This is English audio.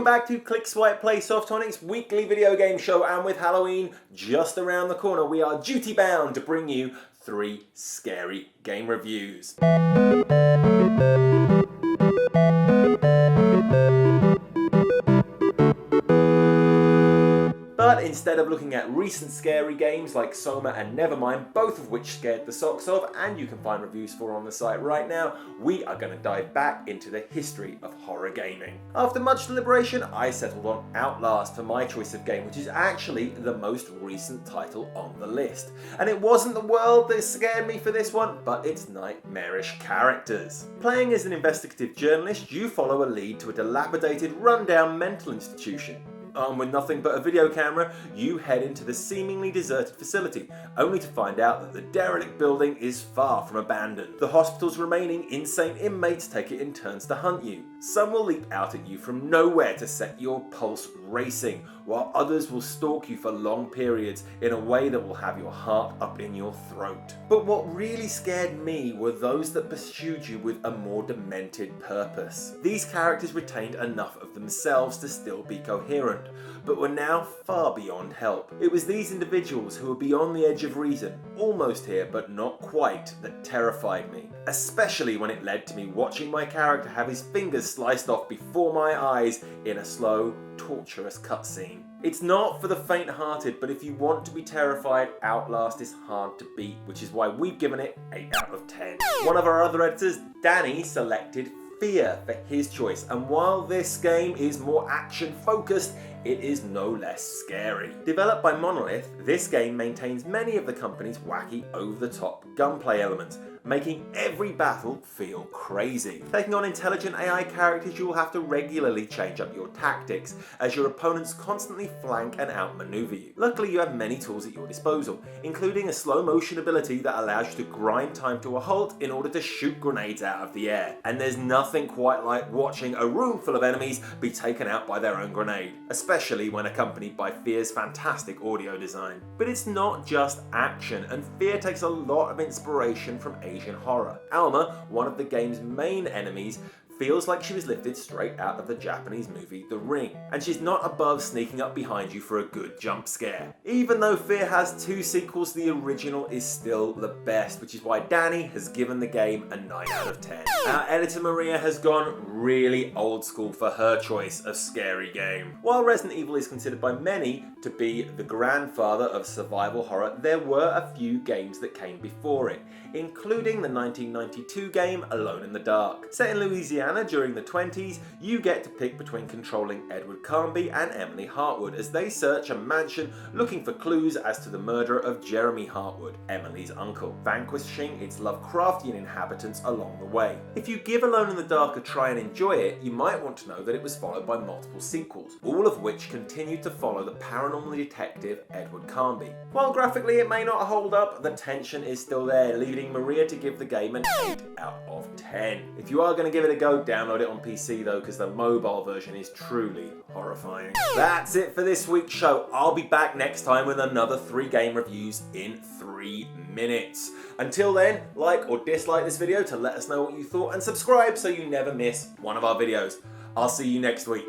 Welcome back to Click Swipe Play Softonic's weekly video game show, and with Halloween just around the corner, we are duty bound to bring you 3 scary game reviews. But instead of looking at recent scary games like Soma and Nevermind, both of which scared the socks off and you can find reviews for on the site right now, we are going to dive back into the history of horror gaming. After much deliberation, I settled on Outlast for my choice of game, which is actually the most recent title on the list. And it wasn't the world that scared me for this one, but its nightmarish characters. Playing as an investigative journalist, you follow a lead to a dilapidated, rundown mental institution. Armed with nothing but a video camera, you head into the seemingly deserted facility, only to find out that the derelict building is far from abandoned. The hospital's remaining insane inmates take it in turns to hunt you. Some will leap out at you from nowhere to set your pulse racing, while others will stalk you for long periods in a way that will have your heart up in your throat. But what really scared me were those that pursued you with a more demented purpose. These characters retained enough of themselves to still be coherent, but were now far beyond help. It was these individuals who were beyond the edge of reason, almost here but not quite, that terrified me. Especially when it led to me watching my character have his fingers sliced off before my eyes in a slow, torturous cutscene. It's not for the faint-hearted, but if you want to be terrified, Outlast is hard to beat, which is why we've given it 8 out of 10. One of our other editors, Danny, selected F.E.A.R for his choice, and while this game is more action-focused, it is no less scary. Developed by Monolith, this game maintains many of the company's wacky, over-the-top gunplay elements, making every battle feel crazy. Taking on intelligent AI characters, you will have to regularly change up your tactics, as your opponents constantly flank and outmaneuver you. Luckily, you have many tools at your disposal, including a slow motion ability that allows you to grind time to a halt in order to shoot grenades out of the air. And there's nothing quite like watching a room full of enemies be taken out by their own grenade, especially when accompanied by F.E.A.R's fantastic audio design. But it's not just action, and F.E.A.R takes a lot of inspiration from Asian horror. Alma, one of the game's main enemies, feels like she was lifted straight out of the Japanese movie The Ring, and she's not above sneaking up behind you for a good jump scare. Even though F.E.A.R has 2 sequels, the original is still the best, which is why Danny has given the game a 9 out of 10. Our editor Maria has gone really old school for her choice of scary game. While Resident Evil is considered by many to be the grandfather of survival horror, there were a few games that came before it, including the 1992 game Alone in the Dark. Set in Louisiana during the 20s, you get to pick between controlling Edward Carnby and Emily Hartwood as they search a mansion looking for clues as to the murder of Jeremy Hartwood, Emily's uncle, vanquishing its Lovecraftian inhabitants along the way. If you give Alone in the Dark a try and enjoy it, you might want to know that it was followed by multiple sequels, all of which continued to follow the paranormal detective Edward Carnby. While graphically it may not hold up, the tension is still there, leading Maria to give the game an 8 out of 10. If you are going to give it a go, download it on PC though, because the mobile version is truly horrifying. That's it for this week's show. I'll be back next time with another 3 game reviews in 3 minutes. Until then, like or dislike this video to let us know what you thought, and subscribe so you never miss one of our videos. I'll see you next week.